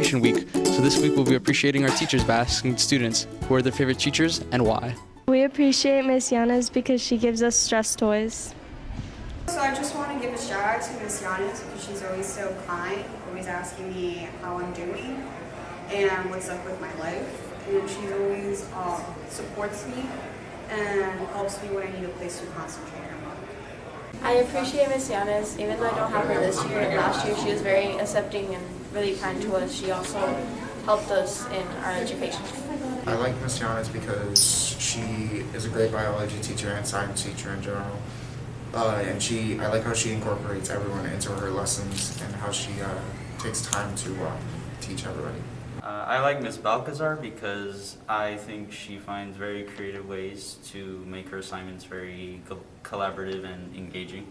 Appreciation Week, so this week we'll be appreciating our teachers by asking students who are their favorite teachers and why. We appreciate Miss Yanas because she gives us stress toys. So I just want to give a shout out to Miss Yanas because she's always so kind, always asking me how I'm doing and what's up with my life. And she always supports me and helps me when I need a place to concentrate on work. I appreciate Miss Yanas, even though I don't have her this year and last year. She was very accepting and really kind to us. She also helped us in our education. I like Miss Yanas because she is a great biology teacher and science teacher in general. I like how she incorporates everyone into her lessons and how she takes time to teach everybody. I like Miss Balcazar because I think she finds very creative ways to make her assignments very collaborative and engaging.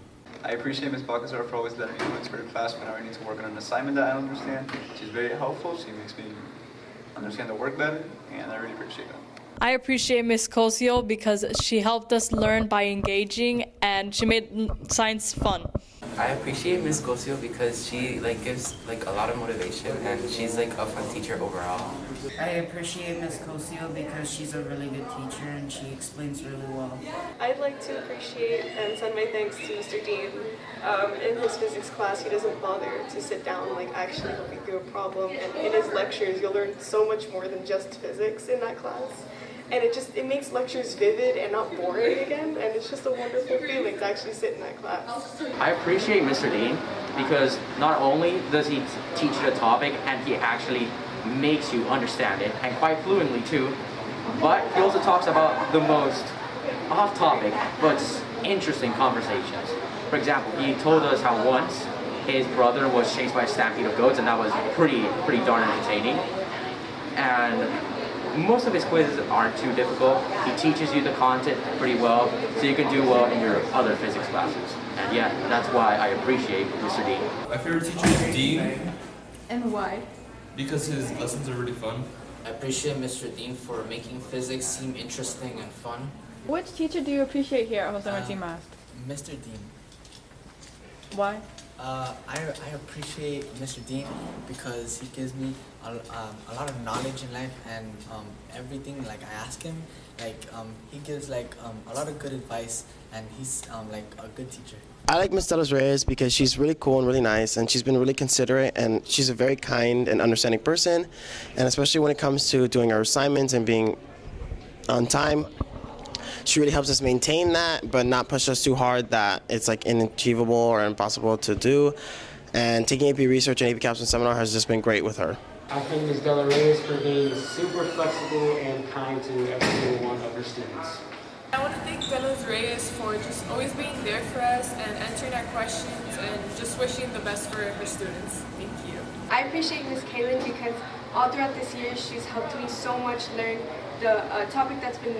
I appreciate Ms. Balcazar for always letting me go into her class whenever I need to work on an assignment that I don't understand. She's very helpful. She makes me understand the work better, and I really appreciate that. I appreciate Miss Cosio because she helped us learn by engaging and she made science fun. I appreciate Miss Cosio because she gives a lot of motivation and she's a fun teacher overall. I appreciate Miss Cosio because she's a really good teacher and she explains really well. I'd like to appreciate and send my thanks to Mr. Dean. In his physics class, he doesn't bother to sit down actually help you through a problem, and in his lectures you'll learn so much more than just physics in that class. And it makes lectures vivid and not boring again, and it's just a wonderful feeling to actually sit in that class. I appreciate Mr. Dean because not only does he teach the topic and he actually makes you understand it, and quite fluently too, but he also talks about the most off-topic but interesting conversations. For example, he told us how once his brother was chased by a stampede of goats, and that was pretty darn entertaining. And most of his quizzes aren't too difficult. He teaches you the content pretty well, so you can do well in your other physics classes. And yeah, that's why I appreciate Mr. Dean. My favorite teacher is Dean. And why? Because his lessons are really fun. I appreciate Mr. Dean for making physics seem interesting and fun. Which teacher do you appreciate here at Jose Marti MAST? Mr. Dean. Why? I appreciate Mr. Dean because he gives me a lot of knowledge in life, and everything I ask him, he gives a lot of good advice, and he's a good teacher. I like Ms. Delos Reyes because she's really cool and really nice, and she's been really considerate, and she's a very kind and understanding person, and especially when it comes to doing our assignments and being on time. She really helps us maintain that, but not push us too hard that it's inachievable or impossible to do. And taking AP Research and AP Capstone Seminar has just been great with her. I thank Ms. Della Reyes for being super flexible and kind to every single one of her students. I want to thank Delos Reyes for just always being there for us and answering our questions and just wishing the best for her students. Thank you. I appreciate Miss Kaylin because all throughout this year she's helped me so much learn the topic that's been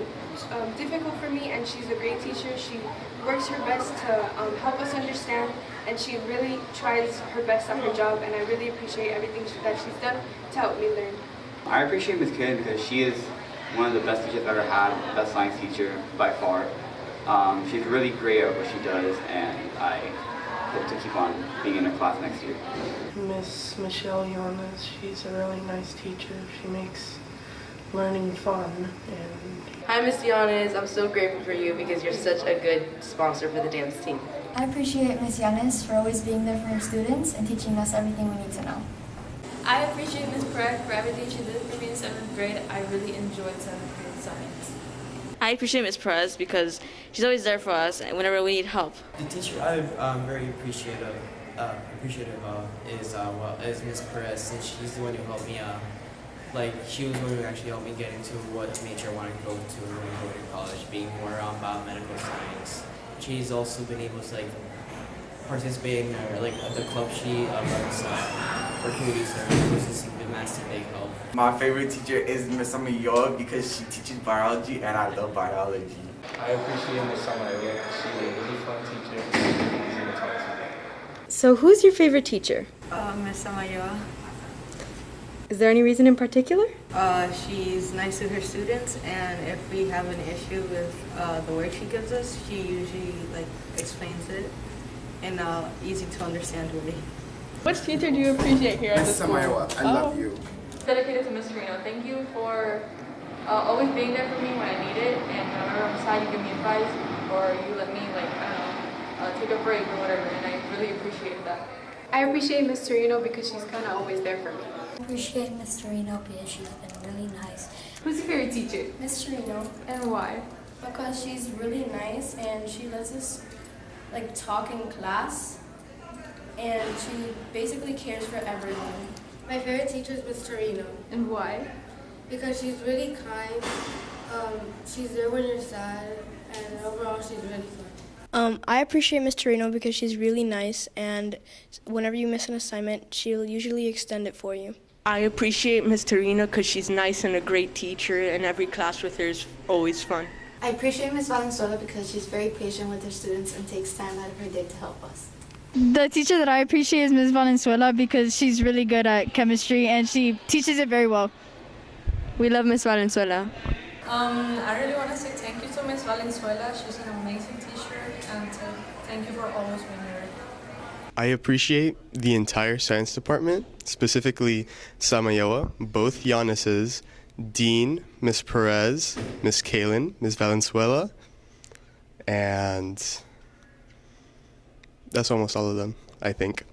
difficult for me, and she's a great teacher. She works her best to help us understand, and she really tries her best at her job, and I really appreciate everything that she's done to help me learn. I appreciate Ms. Kaylin because she is one of the best teachers I've ever had, best science teacher by far. She's really great at what she does, and I hope to keep on being in her class next year. Miss Michelle Yanas, she's a really nice teacher. She makes learning fun. And hi, Miss Yanas. I'm so grateful for you because you're such a good sponsor for the dance team. I appreciate Miss Yanas for always being there for her students and teaching us everything we need to know. I appreciate Ms. Pratt for everything she did for me in 7th grade. I really enjoyed 7th grade science. I appreciate Miss Perez because she's always there for us whenever we need help. The teacher I'm very appreciative of is Miss Perez, since she's the one who helped me she was the one who actually helped me get into what major I wanted to go into when I go to college, being more biomedical science. She's also been able to participate in the club she runs for community service, which has been massive big help. My favorite teacher is Miss Samayoa because she teaches biology and I love biology. I appreciate Miss Samayoa because she's a really fun teacher and easy to talk to. So who's your favorite teacher? Miss Samayoa. Is there any reason in particular? She's nice with her students, and if we have an issue with the work she gives us, she usually explains it in easy to understand way. Which teacher do you appreciate here at the school? I love you. Dedicated to Mr. Reno. Thank you for always being there for me when I need it, and whenever I'm sad, you give me advice, or you let me, like, I don't know, take a break or whatever, and I really appreciate that. I appreciate Ms. Reno because she's kind of always there for me. I appreciate Ms. Reno because she's been really nice. Who's your favorite teacher? Ms. Reno. And why? Because she's really nice and she lets us like talk in class, and she basically cares for everyone. My favorite teacher is Ms. Reno. And why? Because she's really kind, she's there when you're sad, and overall she's really fun. I appreciate Ms. Torino because she's really nice, and whenever you miss an assignment, she'll usually extend it for you. I appreciate Ms. Torino because she's nice and a great teacher, and every class with her is always fun. I appreciate Ms. Valenzuela because she's very patient with her students and takes time out of her day to help us. The teacher that I appreciate is Ms. Valenzuela because she's really good at chemistry and she teaches it very well. We love Ms. Valenzuela. I really want to say thank you to Ms. Valenzuela. She's an amazing teacher, and thank you for always being there. I appreciate the entire science department, specifically Samayoa, both Giannis's, Dean, Ms. Perez, Ms. Kalin, Ms. Valenzuela, and that's almost all of them, I think.